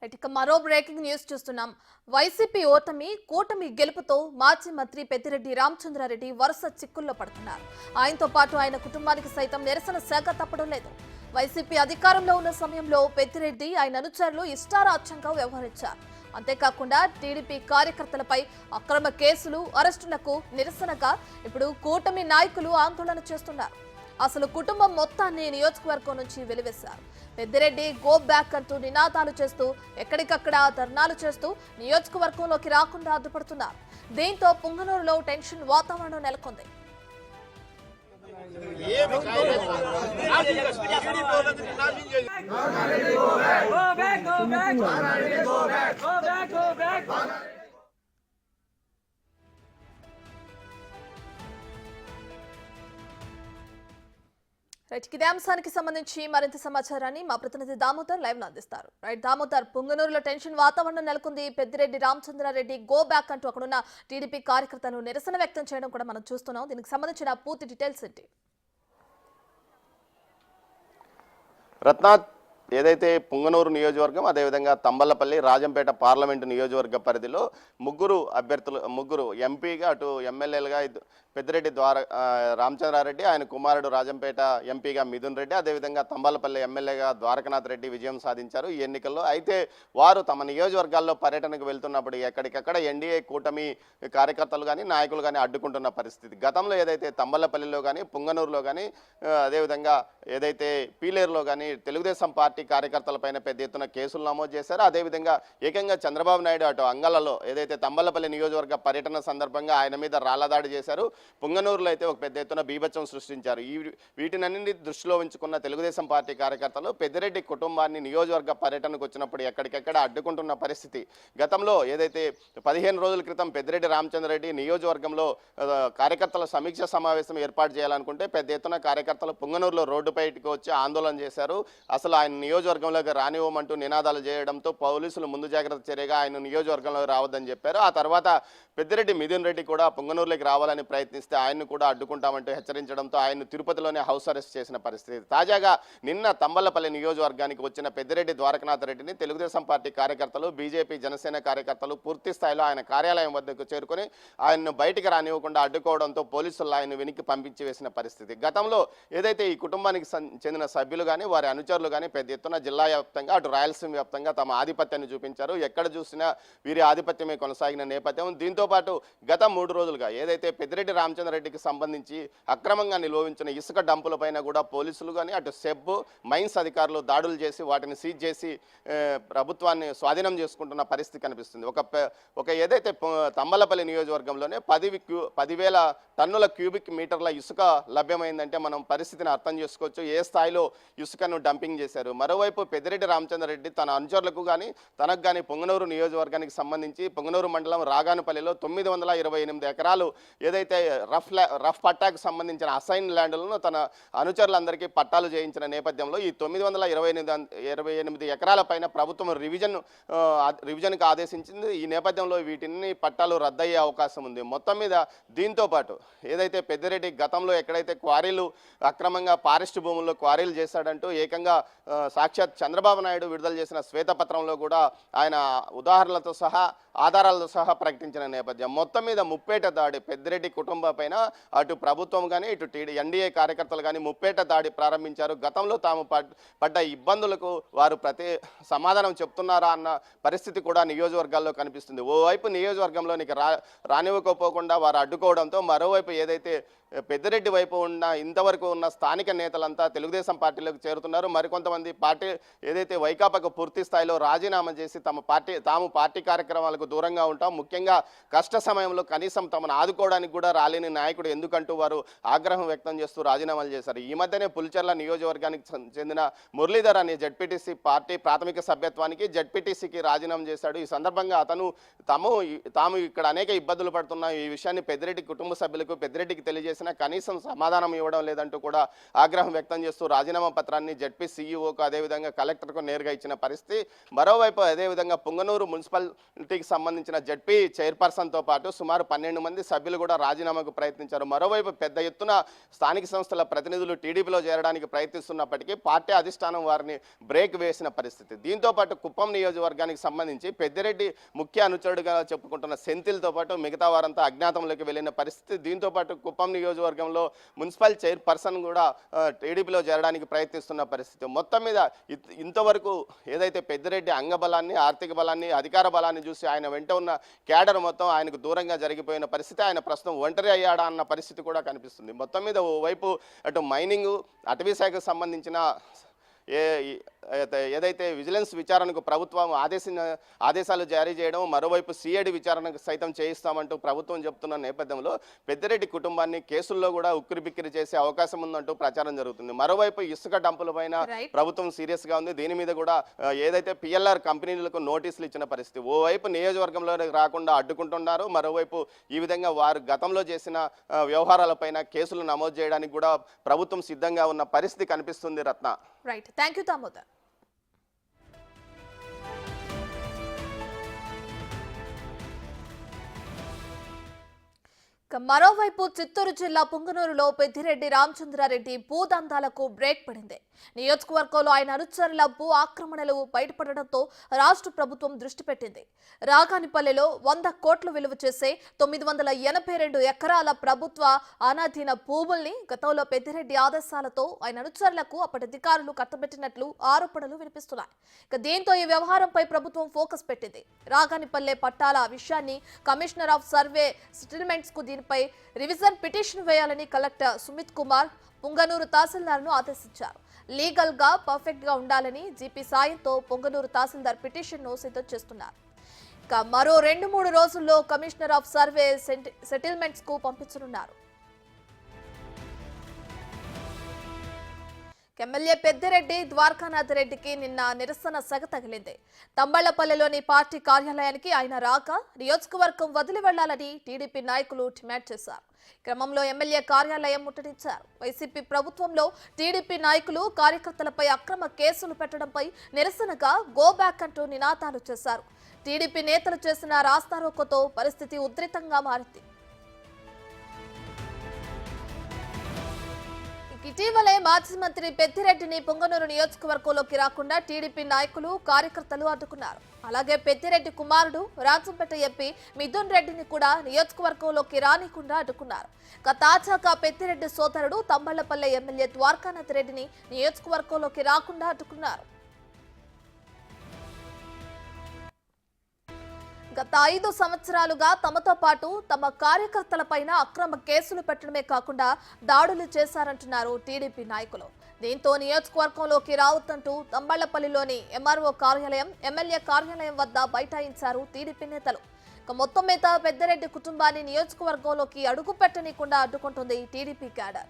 ఇక మరో breaking news చూస్తున్నాం. వైసీపీ ఓటమి కూటమి గెలుపుతో మాజీ మంత్రి పెద్దిరెడ్డి రామచంద్రారెడ్డి వరుస చిక్కుల్లో పడుతున్నారు. ఆయనతో పాటు ఆయన కుటుంబానికి సైతం నిరసన శాఖ తప్పడం లేదు. వైసీపీ అధికారంలో ఉన్న సమయంలో పెద్దిరెడ్డి ఆయన అనుచరులు ఇష్టారాజ్యంగా వ్యవహరించారు. అంతేకాకుండా టీడీపీ కార్యకర్తలపై అక్రమ కేసులు, అరెస్టులకు నిరసనగా ఇప్పుడు కూటమి నాయకులు ఆందోళన చేస్తున్నారు. అసలు కుటుంబం మొత్తాన్ని నియోజకవర్గం నుంచి వెలివేశారు. పెద్దిరెడ్డి గో బ్యాక్ అంటూ నినాదాలు చేస్తూ ఎక్కడికక్కడ ధర్నాలు చేస్తూ నియోజకవర్గంలోకి రాకుండా అడ్డుపడుతున్నారు. దీంతో పుంగనూరులో టెన్షన్ వాతావరణం నెలకొంది. ఇదే అంశానికి సంబంధించి మరింత సమాచారాన్ని మా ప్రతినిధి దామోదర్ లైవ్ లో అందిస్తారు. దామోదర్, పుంగనూరులో టెన్షన్ వాతావరణం నెలకొంది. పెద్దిరెడ్డి రామచంద్రారెడ్డి గో బ్యాక్ అంటూ అక్కడున్న టీడీపీ కార్యకర్తలు నిరసన వ్యక్తం చేయడం కూడా మనం చూస్తున్నాం. దీనికి సంబంధించిన పూర్తి డీటెయిల్స్ ఏంటి? రత్నాథ్, ఏదైతే పుంగనూరు నియోజకవర్గం అదేవిధంగా తంబలపల్లి రాజంపేట పార్లమెంటు నియోజకవర్గ పరిధిలో ముగ్గురు ఎంపీగా అటు ఎమ్మెల్యేలుగా పెద్దిరెడ్డి రామచంద్రారెడ్డి, ఆయన కుమారుడు రాజంపేట ఎంపీగా మిథున్ రెడ్డి, అదేవిధంగా తంబలపల్లి ఎమ్మెల్యేగా ద్వారకనాథ్ రెడ్డి విజయం సాధించారు ఈ ఎన్నికల్లో. అయితే వారు తమ నియోజకవర్గాల్లో పర్యటనకు వెళ్తున్నప్పుడు ఎక్కడికక్కడ ఎన్డీఏ కూటమి కార్యకర్తలు కానీ నాయకులు కానీ అడ్డుకుంటున్న పరిస్థితి. గతంలో ఏదైతే తంబలపల్లిలో కానీ పుంగనూరులో కానీ అదేవిధంగా ఏదైతే పీలేరులో కానీ తెలుగుదేశం పార్టీ కార్యకర్తలపైన పెద్ద ఎత్తున కేసులు నమోదు చేశారు. అదేవిధంగా ఏకంగా చంద్రబాబు నాయుడు అటు అంగళ్ళలో ఏదైతే తంబలపల్లి నియోజకవర్గ పర్యటన సందర్భంగా ఆయన మీద రాళ్లదాడి చేశారు. పుంగనూరులో అయితే ఒక పెద్ద ఎత్తున బీభత్సం సృష్టించారు. వీటినన్నింటి దృష్టిలో ఉంచుకున్న తెలుగుదేశం పార్టీ కార్యకర్తలు పెద్దిరెడ్డి కుటుంబాన్ని నియోజకవర్గ పర్యటనకు వచ్చినప్పుడు ఎక్కడికెక్కడ అడ్డుకుంటున్న పరిస్థితి. గతంలో ఏదైతే 15 రోజుల క్రితం పెద్దిరెడ్డి రామచంద్రారెడ్డి నియోజకవర్గంలో కార్యకర్తల సమీక్ష సమావేశం ఏర్పాటు చేయాలనుకుంటే పెద్ద ఎత్తున కార్యకర్తలు పుంగనూరులో రోడ్డుపైకి వచ్చి ఆందోళన చేశారు. అసలు ఆయన నియోజకవర్గంలోకి రానివ్వమంటూ నినాదాలు చేయడంతో పోలీసులు ముందు జాగ్రత్త చర్యగా ఆయన నియోజకవర్గంలోకి రావద్దని చెప్పారు. ఆ తర్వాత పెద్దిరెడ్డి మిథున్ రెడ్డి కూడా పుంగనూరులోకి రావాలని ప్రయత్నిస్తే ఆయన్ను కూడా అడ్డుకుంటామంటూ హెచ్చరించడంతో ఆయన్ను తిరుపతిలోనే హౌస్ అరెస్ట్ చేసిన పరిస్థితి. తాజాగా నిన్న తంబలపల్లి నియోజకవర్గానికి వచ్చిన పెద్దిరెడ్డి ద్వారకనాథ్ రెడ్డిని తెలుగుదేశం పార్టీ కార్యకర్తలు, బీజేపీ, జనసేన కార్యకర్తలు పూర్తి స్థాయిలో ఆయన కార్యాలయం వద్దకు చేరుకుని ఆయన్ను బయటికి రానివ్వకుండా అడ్డుకోవడంతో పోలీసులు ఆయన వెనక్కి పంపించి వేసిన పరిస్థితి. గతంలో ఏదైతే ఈ కుటుంబానికి చెందిన సభ్యులు కానీ వారి అనుచరులు కానీ పెద్ద ఎత్తున జిల్లా వ్యాప్తంగా అటు రాయలసీమ వ్యాప్తంగా తమ ఆధిపత్యాన్ని చూపించారు. ఎక్కడ చూసినా వీరి ఆధిపత్యమే కొనసాగిన నేపథ్యం. దీంతోపాటు గత 3 రోజులుగా ఏదైతే పెద్దిరెడ్డి రామచంద్రారెడ్డికి సంబంధించి అక్రమంగా నిల్వవించిన ఇసుక డంపులపైన కూడా పోలీసులు కానీ అటు సెబ్, మైన్స్ అధికారులు దాడులు చేసి వాటిని సీజ్ చేసి ప్రభుత్వాన్ని స్వాధీనం చేసుకుంటున్న పరిస్థితి కనిపిస్తుంది. ఒక ఏదైతే తంబలపల్లి నియోజకవర్గంలోనే 10,000 టన్నుల క్యూబిక్ మీటర్ల ఇసుక లభ్యమైందంటే మనం పరిస్థితిని అర్థం చేసుకోవచ్చు ఏ స్థాయిలో ఇసుకను డంపింగ్ చేశారు. మరోవైపు పెద్దిరెడ్డి రామచంద్రారెడ్డి తన అనుచరులకు కానీ తనకు కానీ పుంగనూరు నియోజకవర్గానికి సంబంధించి పుంగనూరు మండలం రాగానుపల్లిలో 928 ఎకరాలు ఏదైతే రఫ్ పట్టాకు సంబంధించిన అసైన్ ల్యాండ్లను తన అనుచరులందరికీ పట్టాలు చేయించిన నేపథ్యంలో ఈ 928 ఎకరాల పైన ప్రభుత్వం రివిజన్కి ఆదేశించింది. ఈ నేపథ్యంలో వీటిని పట్టాలు రద్దయ్యే అవకాశం ఉంది. మొత్తం మీద దీంతో పాటు ఏదైతే పెద్దిరెడ్డి గతంలో ఎక్కడైతే క్వారీలు అక్రమంగా ఫారెస్ట్ భూముల్లో క్వారీలు చేశాడంటూ ఏకంగా సాక్షాత్ చంద్రబాబు నాయుడు విడుదల చేసిన శ్వేతపత్రంలో కూడా ఆయన ఉదాహరణలతో సహా ఆధారాలతో సహా ప్రకటించిన నేపథ్యం. మొత్తం మీద ముప్పేట దాడి పెద్దిరెడ్డి కుటుంబం పైన అటు ప్రభుత్వం కానీ ఇటు ఎన్డీఏ కార్యకర్తలు కానీ ముప్పేట దాడి ప్రారంభించారు. గతంలో తాము పడ్డ ఇబ్బందులకు వారు సమాధానం చెప్తున్నారా అన్న పరిస్థితి కూడా నియోజకవర్గాల్లో కనిపిస్తుంది. ఓవైపు నియోజకవర్గంలోనికి రానివ్వకపోకుండా వారు అడ్డుకోవడంతో మరోవైపు ఏదైతే పెద్దిరెడ్డి వైపు ఇంతవరకు ఉన్న స్థానిక నేతలంతా తెలుగుదేశం పార్టీలోకి చేరుతున్నారు. మరికొంతమంది పార్టీ ఏదైతే వైకాపాకు పూర్తి స్థాయిలో రాజీనామా చేసి తాము పార్టీ కార్యక్రమాలకు దూరంగా ఉంటాం, ముఖ్యంగా కష్ట సమయంలో కనీసం తమను ఆదుకోవడానికి కూడా రాలేని నాయకుడు ఎందుకంటూ వారు ఆగ్రహం వ్యక్తం చేస్తూ రాజీనామాలు చేశారు. ఈ మధ్యనే పులిచెర్ల నియోజకవర్గానికి చెందిన మురళీధర్ అనే జెడ్పీటీసీ పార్టీ ప్రాథమిక సభ్యత్వానికి జెడ్పీటీసీకి రాజీనామా చేశాడు. ఈ సందర్భంగా తాము ఇక్కడ అనేక ఇబ్బందులు పడుతున్న ఈ విషయాన్ని పెద్దిరెడ్డి కుటుంబ సభ్యులకు పెద్దిరెడ్డికి తెలియజేసి చేసినా కనీసం సమాధానం ఇవ్వడం లేదంటూ కూడా ఆగ్రహం వ్యక్తం చేస్తూ రాజీనామా పత్రాన్ని జడ్పీ సీఈఓకు అదేవిధంగా కలెక్టర్కు నేరుగా ఇచ్చిన పరిస్థితి. మరోవైపు అదేవిధంగా పుంగనూరు మున్సిపాలిటీకి సంబంధించిన జడ్పీ చైర్పర్సన్తో పాటు సుమారు 12 మంది సభ్యులు కూడా రాజీనామాకు ప్రయత్నించారు. మరోవైపు పెద్ద ఎత్తున స్థానిక సంస్థల ప్రతినిధులు టీడీపీలో చేరడానికి ప్రయత్నిస్తున్నప్పటికీ పార్టీ అధిష్టానం వారిని బ్రేక్ వేసిన పరిస్థితి. దీంతో పాటు కుప్పం నియోజకవర్గానికి సంబంధించి పెద్దిరెడ్డి ముఖ్య అనుచరుడుగా చెప్పుకుంటున్న సెంథిల్తో పాటు మిగతా వారంతా అజ్ఞాతంలోకి వెళ్ళిన పరిస్థితి. దీంతో పాటు కుప్పం నియోజకవర్గంలో మున్సిపల్ చైర్పర్సన్ కూడా టీడీపీలో చేరడానికి ప్రయత్నిస్తున్న పరిస్థితి. మొత్తం మీద ఇంతవరకు ఏదైతే పెద్దిరెడ్డి అంగబలాన్ని, ఆర్థిక బలాన్ని, అధికార బలాన్ని చూసి ఆయన వెంట ఉన్న క్యాడర్ మొత్తం ఆయనకు దూరంగా జరిగిపోయిన పరిస్థితి. ఆయన ప్రస్తుతం ఒంటరి అయ్యాడా అన్న పరిస్థితి కూడా కనిపిస్తుంది. మొత్తం మీద ఓవైపు అటు మైనింగ్, అటవీ శాఖకు సంబంధించిన ఏదైతే విజిలెన్స్ విచారణకు ప్రభుత్వం ఆదేశాలు జారీ చేయడం, మరోవైపు సిఐడి విచారణకు సైతం చేయిస్తామంటూ ప్రభుత్వం చెప్తున్న నేపథ్యంలో పెద్దిరెడ్డి కుటుంబాన్ని కేసుల్లో కూడా ఉక్కిరిబిక్కిరి చేసే అవకాశం ఉందంటూ ప్రచారం జరుగుతుంది. మరోవైపు ఇసుక డంపుల పైన ప్రభుత్వం సీరియస్గా ఉంది. దీని మీద కూడా ఏదైతే పిఎల్ఆర్ కంపెనీలకు నోటీసులు ఇచ్చిన పరిస్థితి. ఓవైపు నియోజకవర్గంలో రాకుండా అడ్డుకుంటున్నారు, మరోవైపు ఈ విధంగా వారు గతంలో చేసిన వ్యవహారాలపైన కేసులు నమోదు చేయడానికి కూడా ప్రభుత్వం సిద్ధంగా ఉన్న పరిస్థితి కనిపిస్తుంది. Ratna. Right, thank you Damodar. మరోవైపు చిత్తూరు జిల్లా పుంగనూరులో పెద్దిరెడ్డి రామచంద్రారెడ్డి భూదందాలకు బ్రేక్ పడింది. నియోజకవర్గంలో ఆయన అనుచరుల భూ ఆక్రమణలు బయటపడడంతో రాష్ట్ర ప్రభుత్వం దృష్టి పెట్టింది. రాగానిపల్లెలో 100 కోట్లు విలువ చేసే 982 ఎకరాల ప్రభుత్వ అనాధీన భూముల్ని గతంలో పెద్దిరెడ్డి ఆదేశాలతో ఆయన అనుచరులకు అప్పటి అధికారులు కట్టబెట్టినట్లు ఆరోపణలు వినిపిస్తున్నాయి. దీంతో ఈ వ్యవహారంపై ప్రభుత్వం ఫోకస్ పెట్టింది. రాగానిపల్లె పట్టాల విషయాన్ని కమిషనర్ ఆఫ్ సర్వే సెటిల్మెంట్స్ కు దీనిపై రివిజన్ పిటిషన్ వేయాలని కలెక్టర్ సుమిత్ కుమార్ పుంగనూరు తహసీల్దార్ను ఆదేశించారు. లీగల్ గా పర్ఫెక్ట్ గా ఉండాలని జీపీ సాయంతో పొంగనూరు తహసీల్దార్ పిటిషన్ ను సిద్ధం చేస్తున్నారు. మరో 2-3 రోజుల్లో కమిషనర్ ఆఫ్ సర్వే సెటిల్మెంట్స్ కు పంపించనున్నారు. ఎమ్మెల్యే పెద్దిరెడ్డి ద్వారకానాథ్ రెడ్డికి నిన్న నిరసన సెగ తగిలింది. తంబళ్లపల్లిలోని పార్టీ కార్యాలయానికి ఆయన రాక నియోజకవర్గం వదిలి వెళ్లాలని టీడీపీ నాయకులు డిమాండ్ చేశారు. క్రమంలో ఎమ్మెల్యే కార్యాలయం ముట్టడించారు. వైసీపీ ప్రభుత్వంలో టీడీపీ నాయకులు కార్యకర్తలపై అక్రమ కేసులు పెట్టడంపై నిరసనగా గో బ్యాక్ అంటూ నినాదాలు చేశారు. టీడీపీ నేతలు చేసిన రాస్తారోకోతో పరిస్థితి ఉద్రిక్తంగా మారింది. ఇటీవలే మాజీ మంత్రి పెద్దిరెడ్డిని పొంగనూరు నియోజకవర్గంలోకి రాకుండా టీడీపీ నాయకులు, కార్యకర్తలు అడ్డుకున్నారు. అలాగే పెద్దిరెడ్డి కుమారుడు రాజంపేట ఎంపీ మిథున్ రెడ్డిని కూడా నియోజకవర్గంలోకి రానికుండా అడ్డుకున్నారు. తాజాగా పెద్దిరెడ్డి సోదరుడు తంబళ్లపల్లె ఎమ్మెల్యే ద్వారకానాథ్ రెడ్డిని నియోజకవర్గంలోకి రాకుండా అడ్డుకున్నారు. గత 5 సంవత్సరాలుగా తమతో పాటు తమ కార్యకర్తలపైన అక్రమ కేసులు పెట్టడమే కాకుండా దాడులు చేశారంటున్నారు టీడీపీ నాయకులు. దీంతో నియోజకవర్గంలోకి రావద్దంటూ తంబళ్లపల్లిలోని ఎంఆర్ఓ కార్యాలయం, ఎమ్మెల్యే కార్యాలయం వద్ద బైఠాయించారు టీడీపీ నేతలు. మొత్తం మీద పెద్దిరెడ్డి కుటుంబాన్ని నియోజకవర్గంలోకి అడుగు పెట్టనీయకుండా అడ్డుకుంటుంది టీడీపీ క్యాడర్.